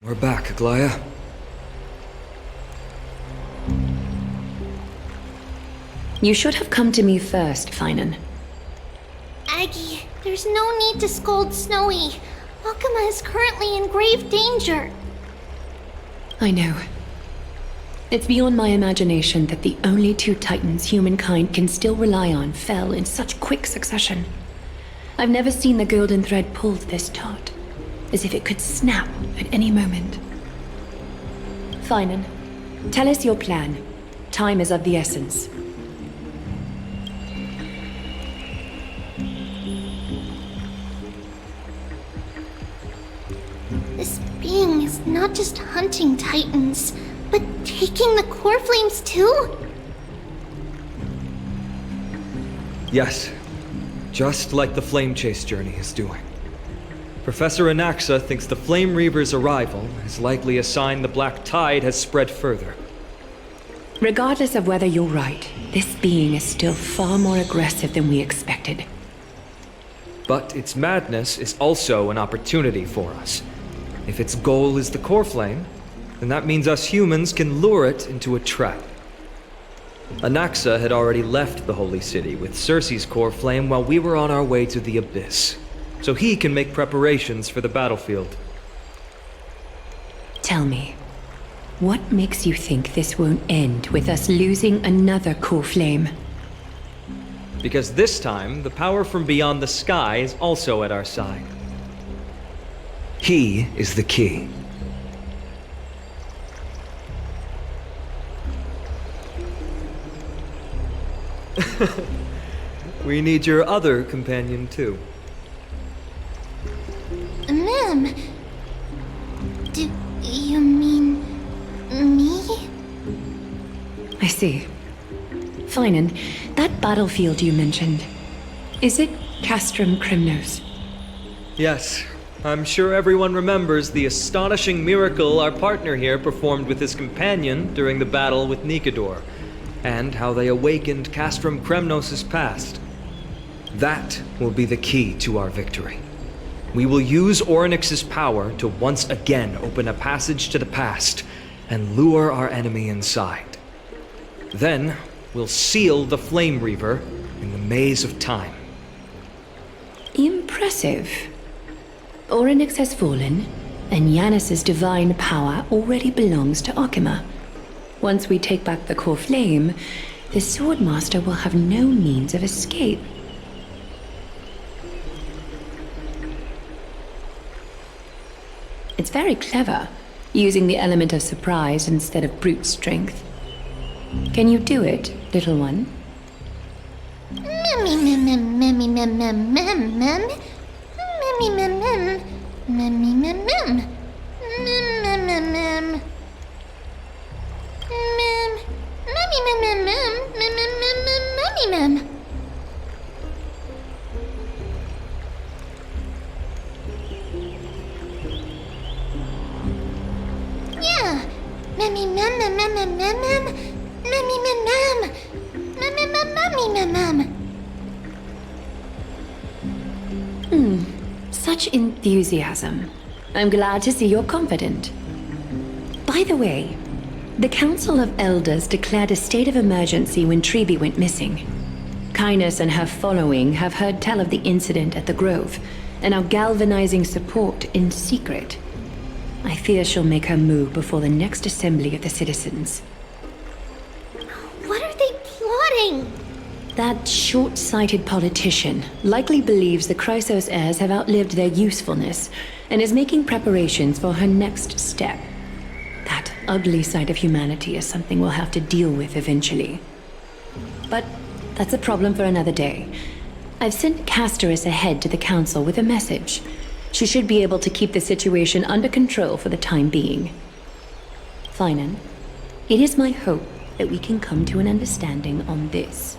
We're back, Aglaea. You should have come to me first, Finan. Aggie, there's no need to scold Snowy. Akama is currently in grave danger. I know. It's beyond my imagination that the only two titans humankind can still rely on fell in such quick succession. I've never seen the golden thread pulled this taut, as if it could snap at any moment. Finan, tell us your plan. Time is of the essence. This being is not just hunting titans, but taking the core flames too? Yes, just like the Flame Chase journey is doing. Professor Anaxa thinks the Flame Reaver's arrival is likely a sign the Black Tide has spread further. Regardless of whether you're right, this being is still far more aggressive than we expected. But its madness is also an opportunity for us. If its goal is the core flame, then that means us humans can lure it into a trap. Anaxa had already left the Holy City with Circe's core flame while we were on our way to the Abyss, so he can make preparations for the battlefield. Tell me, what makes you think this won't end with us losing another core flame? Because this time, the power from beyond the sky is also at our side. He is the key. We need your other companion, too. Ma'am, do you mean me? I see. Finan, that battlefield you mentioned, is it Castrum Kremnos? Yes, I'm sure everyone remembers the astonishing miracle our partner here performed with his companion during the battle with Nikador, and how they awakened Castrum Kremnos' past. That will be the key to our victory. We will use Orynyx's power to once again open a passage to the past and lure our enemy inside. Then, we'll seal the Flame Reaver in the maze of time. Impressive. Orynyx has fallen, and Yanis's divine power already belongs to Akama. Once we take back the core flame, the Swordmaster will have no means of escape. It's very clever, using the element of surprise instead of brute strength. Can you do it, little one? Such enthusiasm. I'm glad to see you're confident. By the way, the Council of Elders declared a state of emergency when Treeby went missing. Kynus and her following have heard tell of the incident at the Grove, and are galvanizing support in secret. I fear she'll make her move before the next assembly of the citizens. What are they plotting? That short-sighted politician likely believes the Chrysos heirs have outlived their usefulness and is making preparations for her next step. That ugly side of humanity is something we'll have to deal with eventually. But that's a problem for another day. I've sent Castorice ahead to the council with a message. She should be able to keep the situation under control for the time being. Finan, it is my hope that we can come to an understanding on this.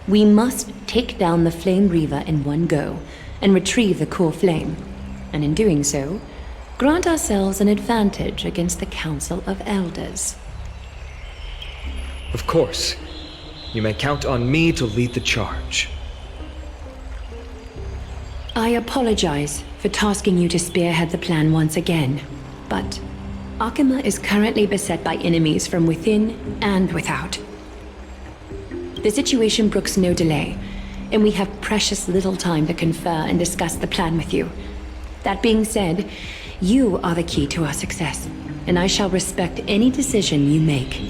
We must take down the Flame Reaver in one go and retrieve the core flame, and in doing so, grant ourselves an advantage against the Council of Elders. Of course. You may count on me to lead the charge. I apologize for tasking you to spearhead the plan once again. But Akima is currently beset by enemies from within and without. The situation brooks no delay, and we have precious little time to confer and discuss the plan with you. That being said, you are the key to our success, and I shall respect any decision you make.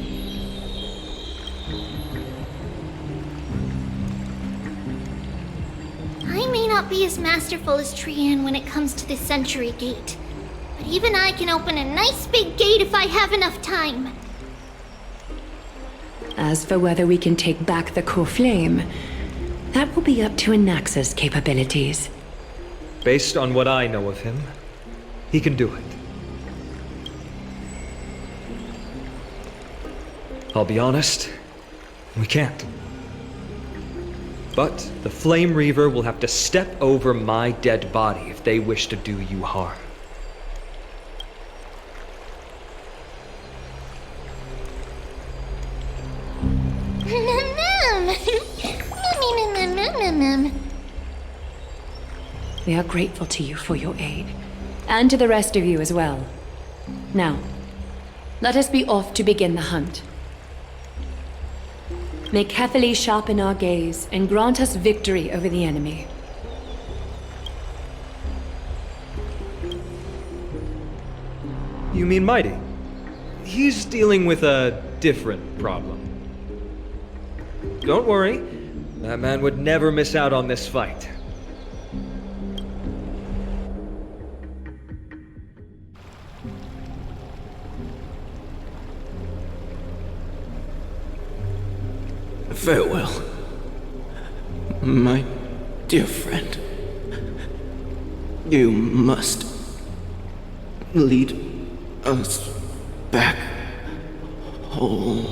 I may not be as masterful as Trianne when it comes to the Century Gate, but even I can open a nice big gate if I have enough time. As for whether we can take back the core flame, that will be up to Anaxa's capabilities. Based on what I know of him, he can do it. I'll be honest, we can't. But the Flame Reaver will have to step over my dead body if they wish to do you harm. We are grateful to you for your aid, and to the rest of you as well. Now, let us be off to begin the hunt. May carefully sharpen our gaze and grant us victory over the enemy. You mean Mydei? He's dealing with a different problem. Don't worry, that man would never miss out on this fight. Farewell, my dear friend. You must lead us back home.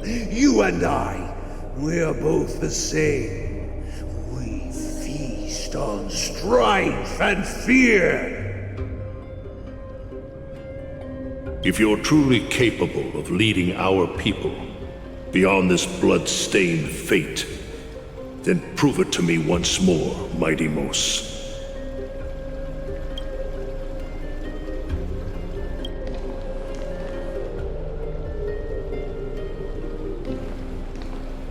You and I, we're both the same. We feast on strife and fear. If you're truly capable of leading our people beyond this blood-stained fate, then prove it to me once more, Mighty Mos.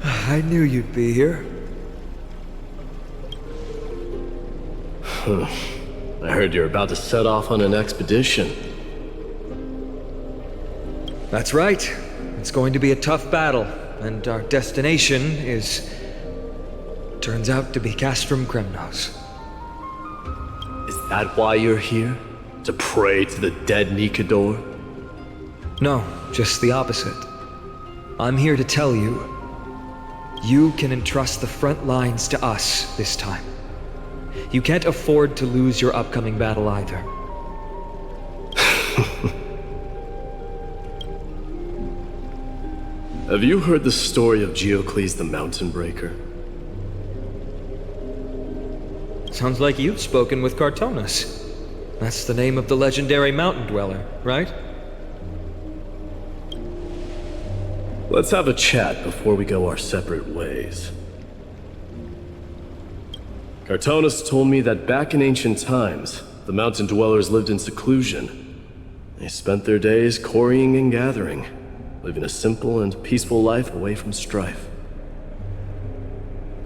I knew you'd be here. I heard you're about to set off on an expedition. That's right. It's going to be a tough battle, and our destination turns out to be Castrum Kremnos. Is that why you're here? To pray to the dead Nikador? No, just the opposite. I'm here to tell you, you can entrust the front lines to us this time. You can't afford to lose your upcoming battle either. Have you heard the story of Geocles the Mountain Breaker? Sounds like you've spoken with Cartonis. That's the name of the legendary mountain dweller, right? Let's have a chat before we go our separate ways. Cartonis told me that back in ancient times, the mountain dwellers lived in seclusion. They spent their days quarrying and gathering, living a simple and peaceful life away from strife.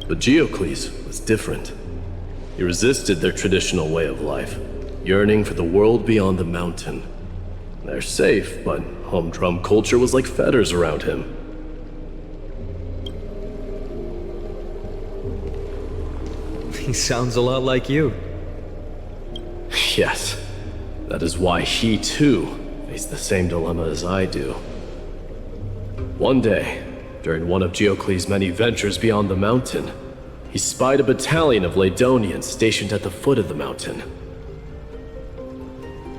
But Geocles was different. He resisted their traditional way of life, yearning for the world beyond the mountain. They're safe, but humdrum culture was like fetters around him. He sounds a lot like you. Yes, that is why he too faced the same dilemma as I do. One day, during one of Geocles' many ventures beyond the mountain, he spied a battalion of Laedonians stationed at the foot of the mountain.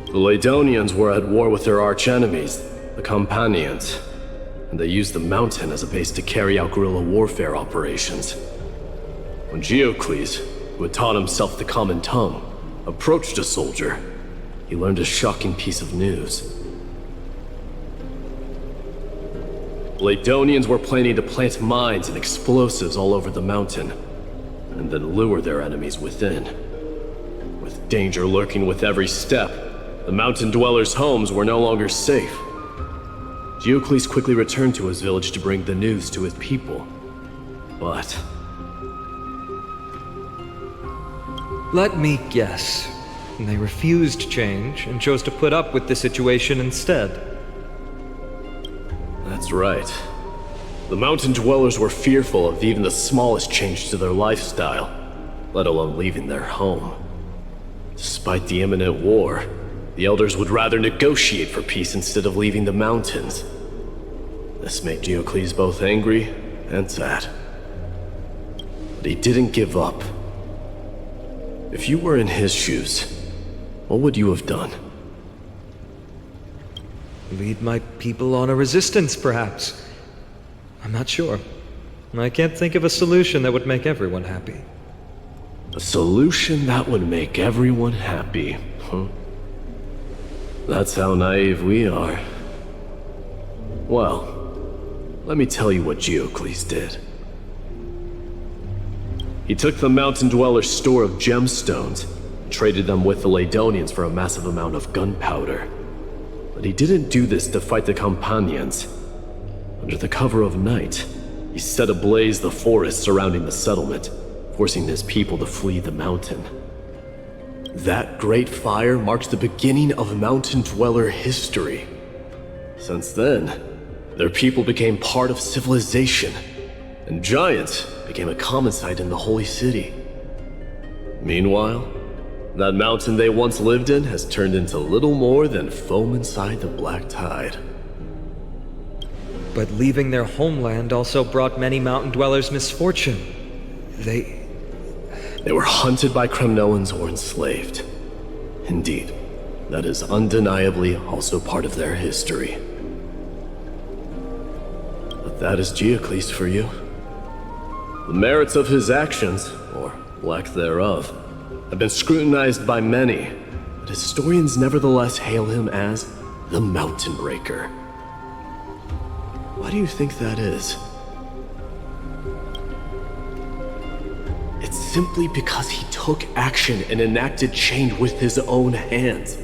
The Laedonians were at war with their arch-enemies, the Companions, and they used the mountain as a base to carry out guerrilla warfare operations. When Geocles, who had taught himself the common tongue, approached a soldier, he learned a shocking piece of news. Laedonians were planning to plant mines and explosives all over the mountain, and then lure their enemies within. danger lurking with every step, the mountain dwellers' homes were no longer safe. Geocles quickly returned to his village to bring the news to his people. But... let me guess. They refused change and chose to put up with the situation instead. That's right. The mountain dwellers were fearful of even the smallest change to their lifestyle, let alone leaving their home. Despite the imminent war, the elders would rather negotiate for peace instead of leaving the mountains. This made Geocles both angry and sad. But he didn't give up. If you were in his shoes, what would you have done? Lead my people on a resistance, perhaps. I'm not sure. I can't think of a solution that would make everyone happy. A solution that would make everyone happy, huh? That's how naive we are. Well, let me tell you what Geocles did. He took the mountain dwellers' store of gemstones and traded them with the Ladonians for a massive amount of gunpowder. But he didn't do this to fight the Companions. Under the cover of night, he set ablaze the forest surrounding the settlement, forcing his people to flee the mountain. That great fire marked the beginning of mountain dweller history. Since then, their people became part of civilization, and giants became a common sight in the holy city. Meanwhile, that mountain they once lived in has turned into little more than foam inside the black tide. But leaving their homeland also brought many mountain dwellers misfortune. They were hunted by Kremnoans or enslaved. Indeed, that is undeniably also part of their history. But that is Geocles for you. The merits of his actions, or lack thereof, have been scrutinized by many, but historians nevertheless hail him as the Mountain Breaker. Why do you think that is? It's simply because he took action and enacted change with his own hands.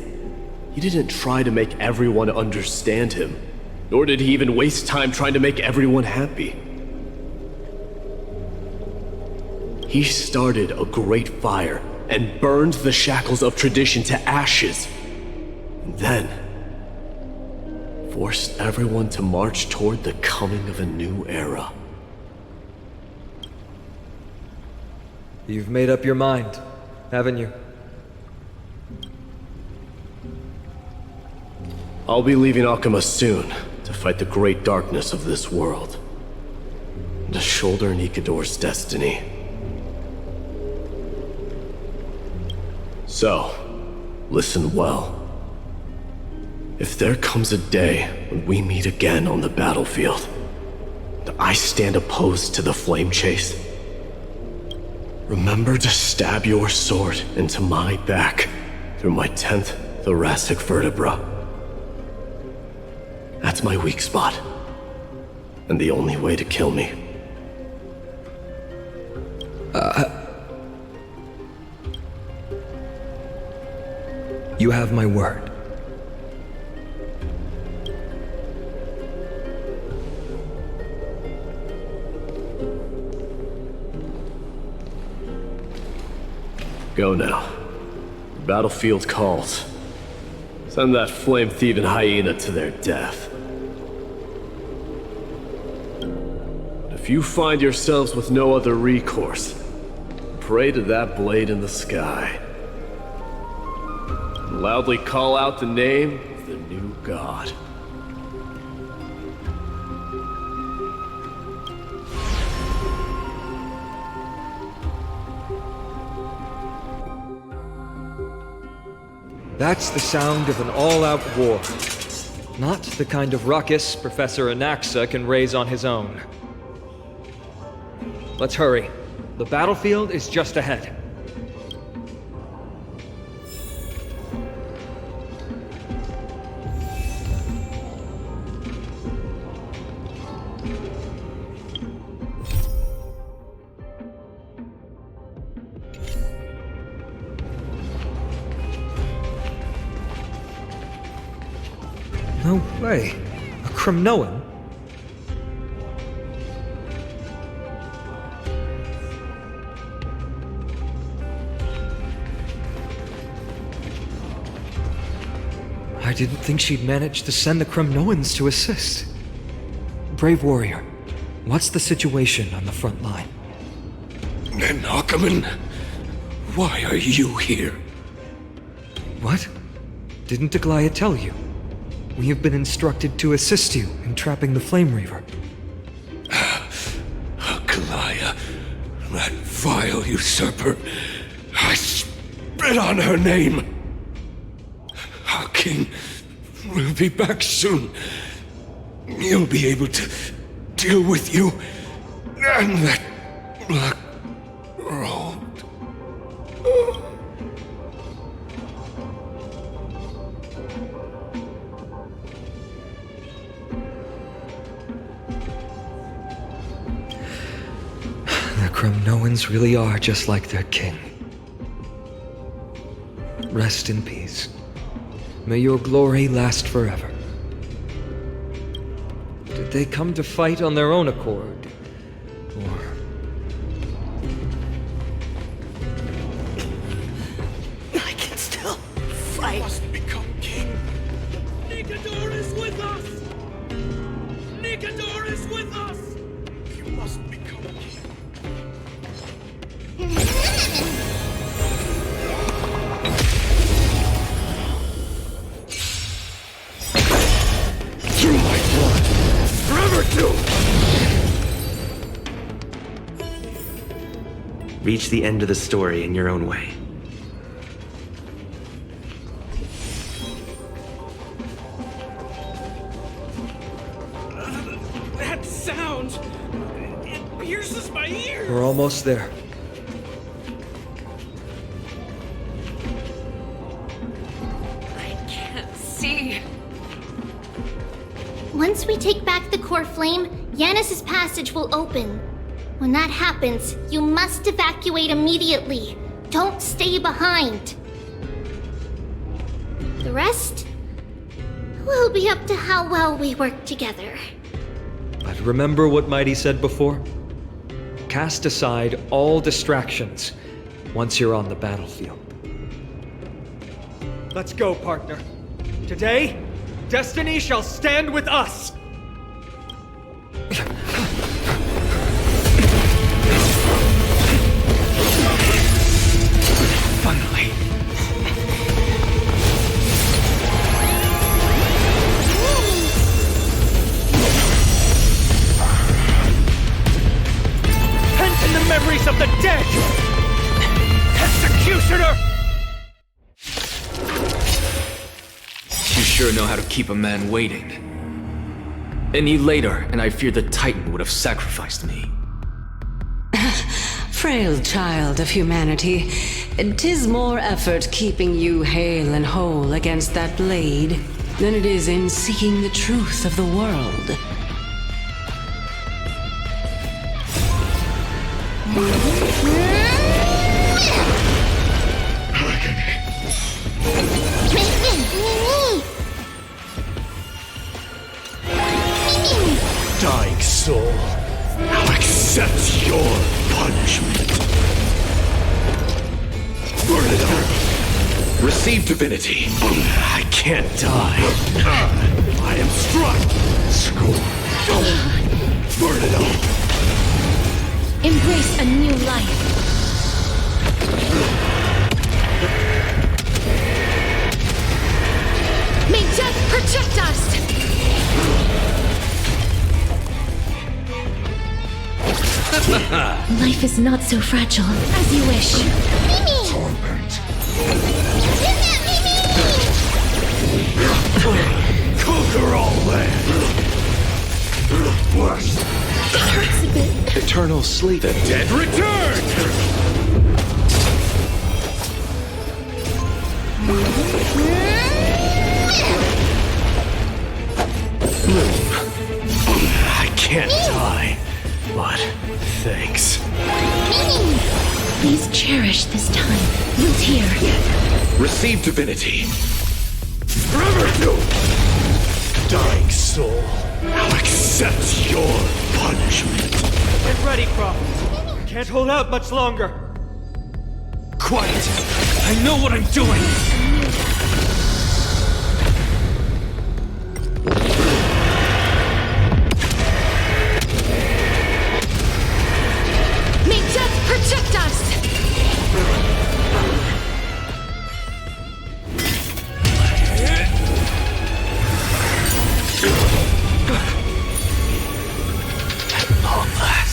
He didn't try to make everyone understand him, nor did he even waste time trying to make everyone happy. He started a great fire and burned the shackles of tradition to ashes, and then forced everyone to march toward the coming of a new era. You've made up your mind, haven't you? I'll be leaving Akama soon to fight the great darkness of this world, and to shoulder Nikador's destiny. So, listen well. If there comes a day when we meet again on the battlefield, and I stand opposed to the flame chase, remember to stab your sword into my back through my 10th thoracic vertebra. That's my weak spot, and the only way to kill me. You have my word. Go now. The battlefield calls. Send that flame-thieving hyena to their death. But if you find yourselves with no other recourse, pray to that blade in the sky. And loudly call out the name of the new god. That's the sound of an all-out war. Not the kind of ruckus Professor Anaxa can raise on his own. Let's hurry. The battlefield is just ahead. No way. A Kremnoan? I didn't think she'd managed to send the Kremnoans to assist. Brave warrior, what's the situation on the front line? Nakaman, why are you here? What? Didn't Aglaea tell you? We have been instructed to assist you in trapping the Flame Reaver. Aglaea, that vile usurper. I spit on her name. Our king will be back soon. He'll be able to deal with you and that black road. The Kremnoans really are just like their king. Rest in peace. May your glory last forever. Did they come to fight on their own accord? Or... I can still fight. You must become king. Nikador is with us! Nikador is with us! You must become king. Through my blood, forever doomed! Reach the end of the story in your own way. That sound! It pierces my ears! We're almost there. I can't see. Once we take back the core flame, Yanis's passage will open. When that happens, you must evacuate immediately. Don't stay behind. The rest will be up to how well we work together. But remember what Mydei said before? Cast aside all distractions once you're on the battlefield. Let's go, partner. Today, destiny shall stand with us! Finally. Pent in the memories of the dead! Executioner! You sure know how to keep a man waiting. Any later, and I fear the Titan would have sacrificed me. Frail child of humanity, 'tis more effort keeping you hale and whole against that blade than it is in seeking the truth of the world. Dying soul, now accept your punishment. Burn it up. Receive divinity. I can't die. I am struck. Scorched. Burn it up. Embrace a new life. May death protect us! Life is not so fragile as you wish. Mimi! Torment. Mimi! Conquer all land. Worse. It hurts a bit. Eternal sleep. The dead return. I can't die, but thanks. Mimi! Please cherish this time. Root here. Receive divinity. Forever doomed. Dying soul, now accept your punishment. Get ready, Croft. Can't hold out much longer. Quiet! I know what I'm doing! May death protect us! At long last.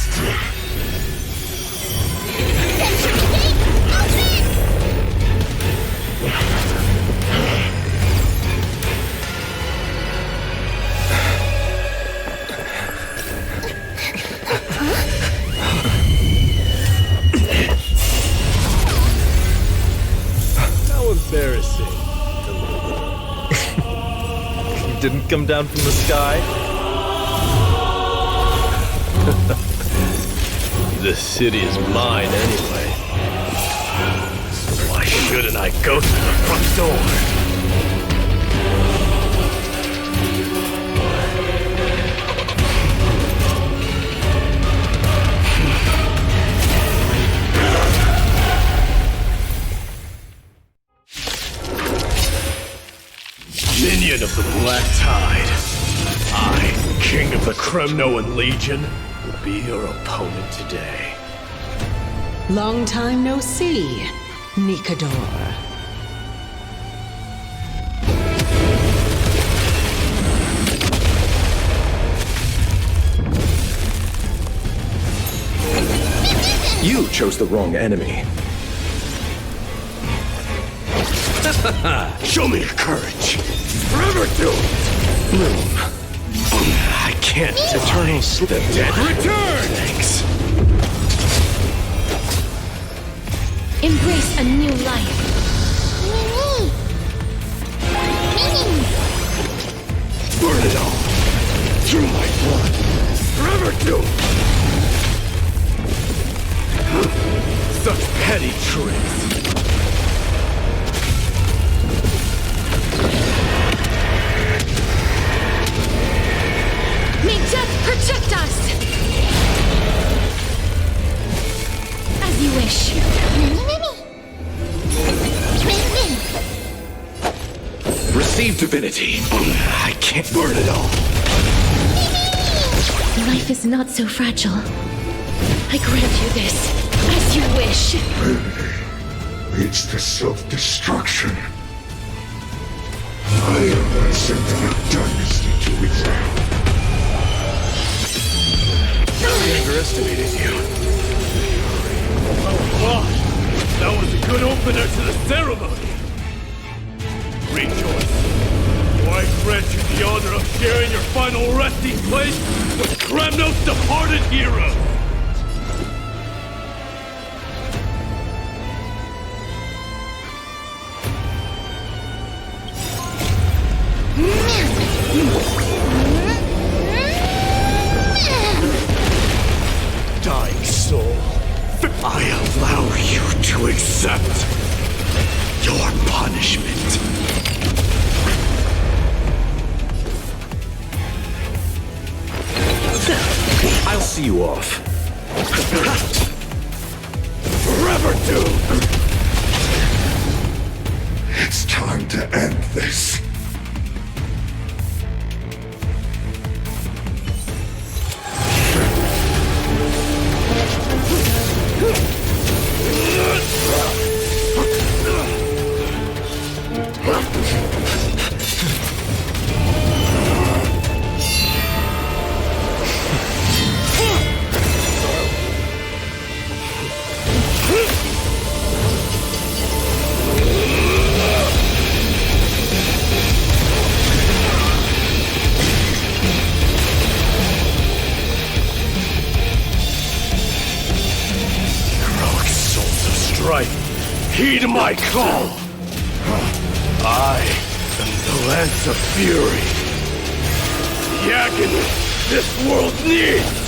How embarrassing. You didn't come down from the sky? This city is mine anyway. So why shouldn't I go through the front door? Minion of the Black Tide, I, King of the Kremnoan Legion, will be your opponent today. Long time no see, Nikador. You chose the wrong enemy. Show me your courage. Forever do it. Bloom. I can't Eternal the dead. Return! Thanks. Embrace a new life. Burn it all. Through my blood. Forever do it. Such petty tricks. May death protect us! As you wish. Receive divinity. I can't burn it all. Life is not so fragile. I grant you this, as you wish. Leads to self-destruction. I am sent the dynasty to exile. I underestimated you. Oh, God. That was a good opener to the ceremony. Rejoice. For I grant you the honor of sharing your final resting place with Kremnos' departed hero. Dying soul, I allow you to accept your punishment. I'll see you off. Forever doomed! It's time to end this. Heed my call! I am the Lance of Fury. The agony this world needs!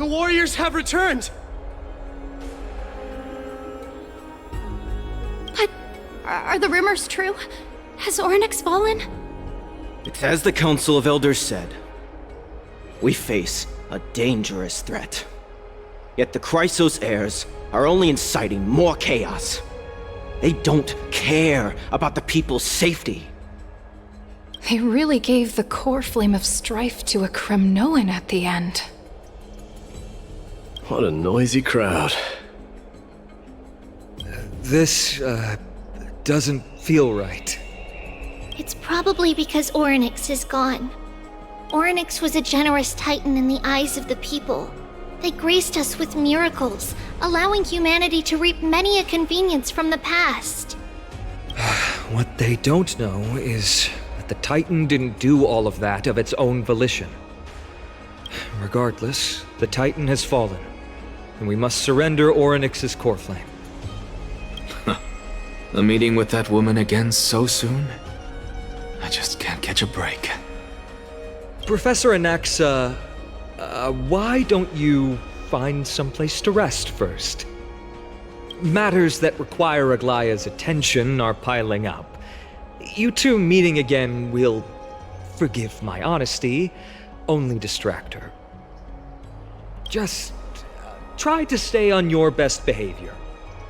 warriors have returned! But are the rumors true? Has Orynyx fallen? It's as the Council of Elders said. We face a dangerous threat. Yet the Chrysos heirs are only inciting more chaos. They don't care about the people's safety. They really gave the core flame of strife to a Kremnoan at the end. What a noisy crowd. This, doesn't feel right. It's probably because Orynyx is gone. Orynyx was a generous titan in the eyes of the people. They graced us with miracles, allowing humanity to reap many a convenience from the past. What they don't know is that the Titan didn't do all of that of its own volition. Regardless, the Titan has fallen, and we must surrender Orynyx's core flame. A meeting with that woman again so soon? I just can't catch a break. Professor Anaxa, why don't you find someplace to rest first? Matters that require Aglaea's attention are piling up. You two meeting again will, forgive my honesty, only distract her. Just try to stay on your best behavior,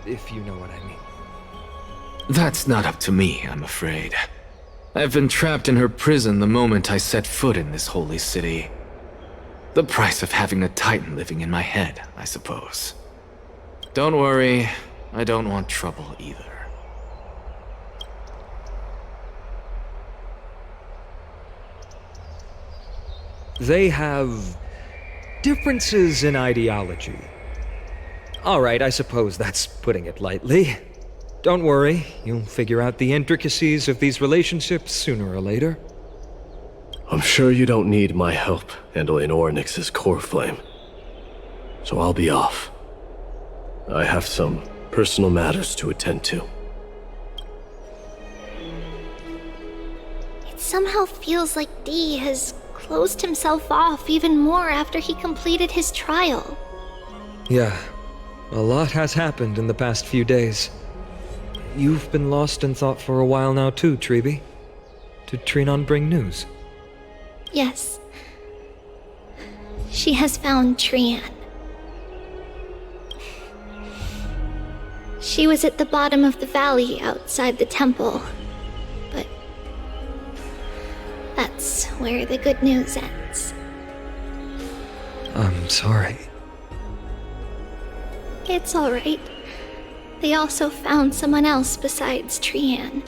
if you know what I mean. That's not up to me, I'm afraid. I've been trapped in her prison the moment I set foot in this holy city. The price of having a Titan living in my head, I suppose. Don't worry, I don't want trouble either. They have differences in ideology. All right, I suppose that's putting it lightly. Don't worry, you'll figure out the intricacies of these relationships sooner or later. I'm sure you don't need my help handling Orynyx's core flame. So I'll be off. I have some personal matters to attend to. It somehow feels like D has closed himself off even more after he completed his trial. Yeah, a lot has happened in the past few days. You've been lost in thought for a while now too, Treeby. Did Trianne bring news? Yes. She has found Trianne. She was at the bottom of the valley outside the temple, but that's where the good news ends. I'm sorry. It's all right. They also found someone else besides Trianne.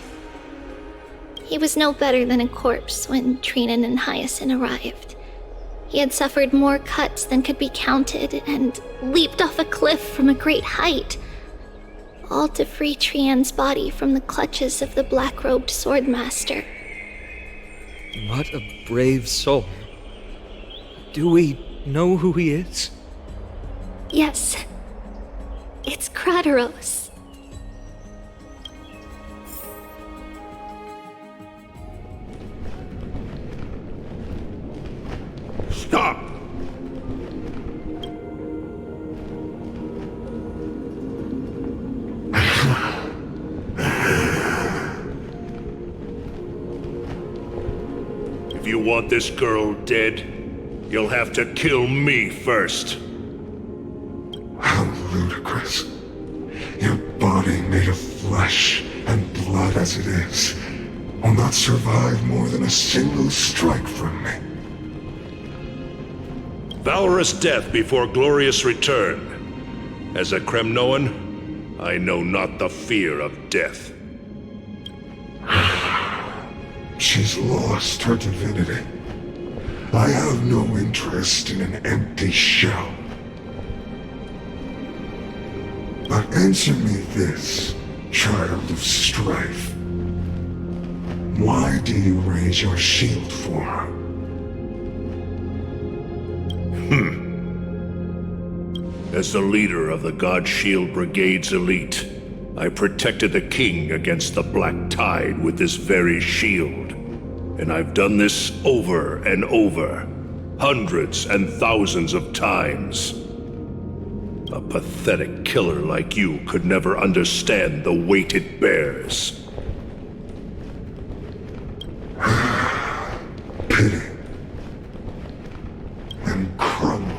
He was no better than a corpse when Heng and Hyacine arrived. He had suffered more cuts than could be counted and leaped off a cliff from a great height, all to free Trianne's body from the clutches of the black-robed swordmaster. What a brave soul. Do we know who he is? Yes. It's Krataros. Stop! If you want this girl dead, you'll have to kill me first. How ludicrous. Your body made of flesh and blood as it is will not survive more than a single strike from me. Valorous death before glorious return. As a Kremnoan, I know not the fear of death. She's lost her divinity. I have no interest in an empty shell. But answer me this, child of strife. Why do you raise your shield for her? As the leader of the God Shield Brigade's elite, I protected the king against the Black Tide with this very shield. And I've done this over and over, hundreds and thousands of times. A pathetic killer like you could never understand the weight it bears. Pity. And crumble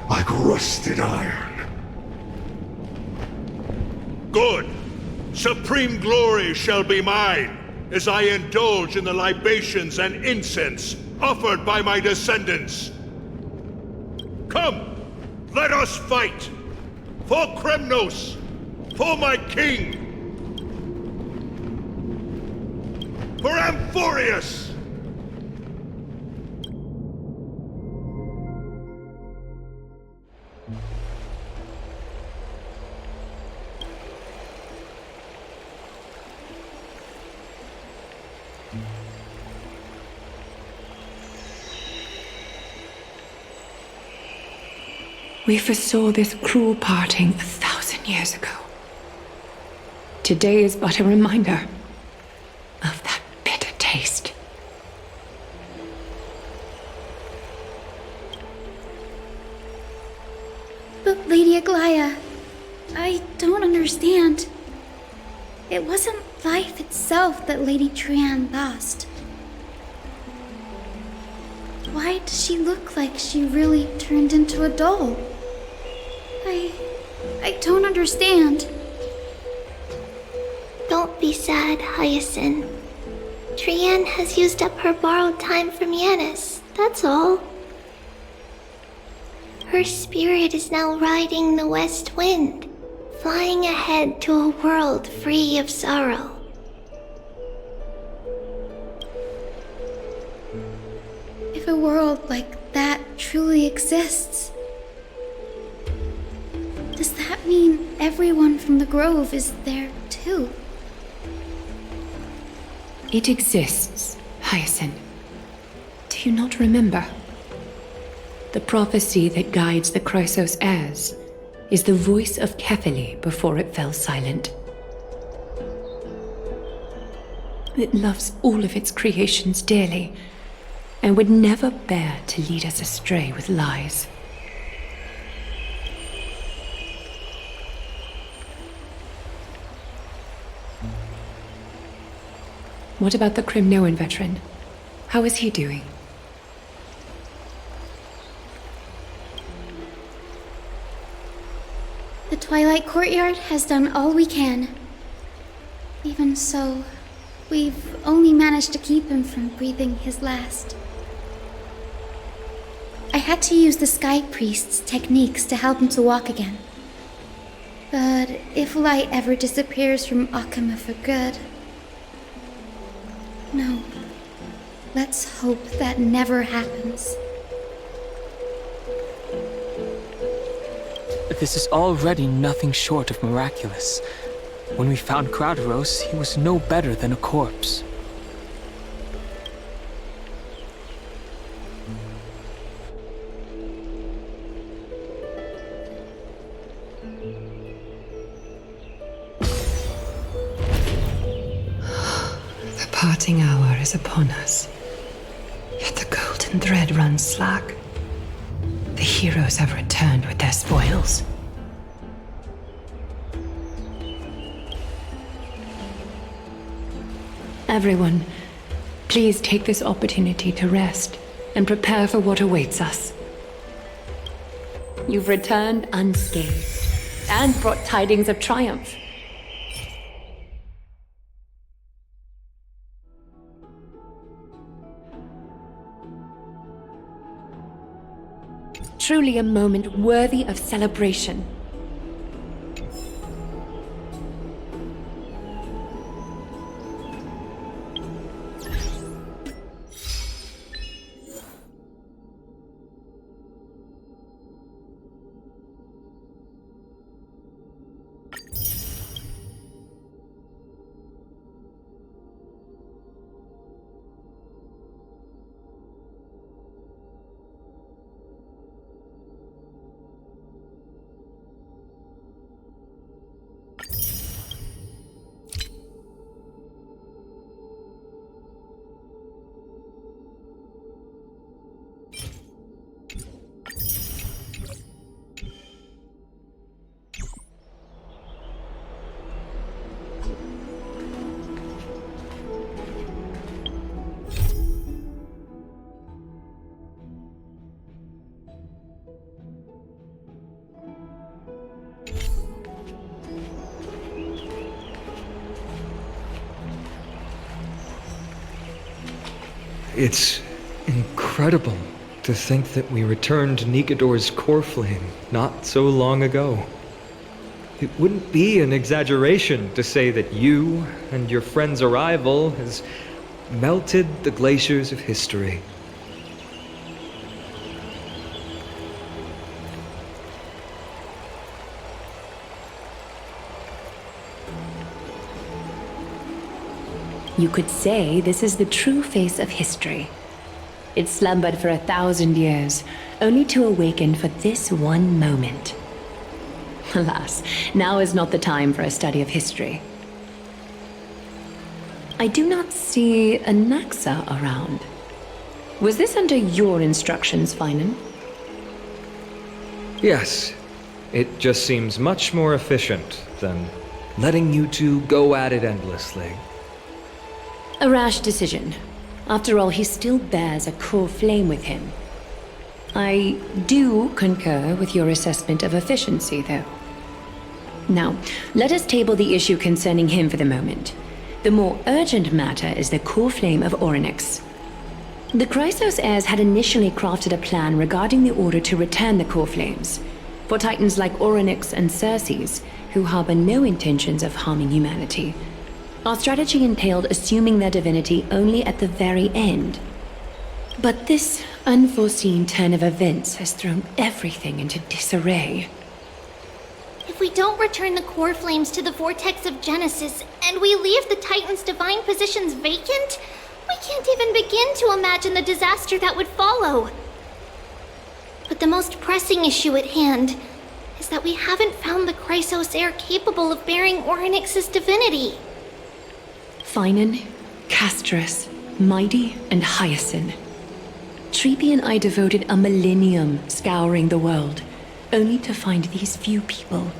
like rusted iron. Good! Supreme glory shall be mine, as I indulge in the libations and incense offered by my descendants. Come, let us fight! For Kremnos! For my king! For Amphorius! We foresaw this cruel parting 1,000 years ago. Today is but a reminder of that bitter taste. But Lady Aglaea, I don't understand. It wasn't life itself that Lady Trianne lost. Why does she look like she really turned into a doll? I don't understand. Don't be sad, Hyacine. Trianne has used up her borrowed time from Yanis, that's all. Her spirit is now riding the west wind, flying ahead to a world free of sorrow. If a world like that truly exists, does that mean everyone from the Grove is there too? It exists, Hyacine. Do you not remember? The prophecy that guides the Chrysos heirs is the voice of Kefili before it fell silent. It loves all of its creations dearly, and would never bear to lead us astray with lies. What about the Kremnoan veteran? How is he doing? The Twilight Courtyard has done all we can. Even so, we've only managed to keep him from breathing his last. I had to use the Sky Priest's techniques to help him to walk again. But if light ever disappears from Akama for good... No. Let's hope that never happens. This is already nothing short of miraculous. When we found Krauteros, he was no better than a corpse. The parting hour is upon us. Yet the golden thread runs slack. The heroes have returned with their spoils. Everyone, please take this opportunity to rest and prepare for what awaits us. You've returned unscathed and brought tidings of triumph. Truly a moment worthy of celebration. It's incredible to think that we returned Nikador's core flame not so long ago. It wouldn't be an exaggeration to say that you and your friend's arrival has melted the glaciers of history. You could say this is the true face of history. It slumbered for 1,000 years, only to awaken for this one moment. Alas, now is not the time for a study of history. I do not see a Naxa around. Was this under your instructions, Finan? Yes, it just seems much more efficient than letting you two go at it endlessly. A rash decision. After all, he still bears a core flame with him. I do concur with your assessment of efficiency, though. Now, let us table the issue concerning him for the moment. The more urgent matter is the core flame of Orynyx. The Chrysos heirs had initially crafted a plan regarding the order to return the core flames, for titans like Orynyx and Circes, who harbor no intentions of harming humanity. Our strategy entailed assuming their divinity only at the very end. But this unforeseen turn of events has thrown everything into disarray. If we don't return the core flames to the vortex of Genesis, and we leave the Titan's divine positions vacant, we can't even begin to imagine the disaster that would follow. But the most pressing issue at hand is that we haven't found the Chrysos heir capable of bearing Orynyx's divinity. Finan, Castorice, Mydei, and Hyacine. Treepy and I devoted a millennium scouring the world, only to find these few people.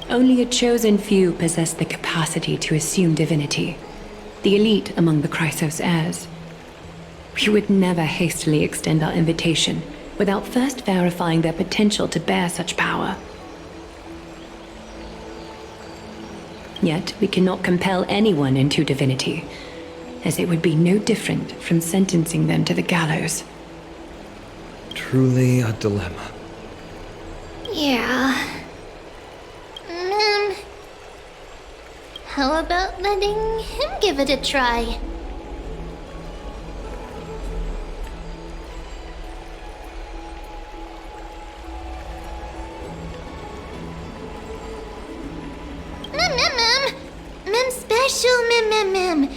Only a chosen few possess the capacity to assume divinity, the elite among the Chrysos heirs. We would never hastily extend our invitation without first verifying their potential to bear such power. Yet we cannot compel anyone into divinity, as it would be no different from sentencing them to the gallows. Truly a dilemma. Yeah. How about letting him give it a try? Mem special mem. Mem.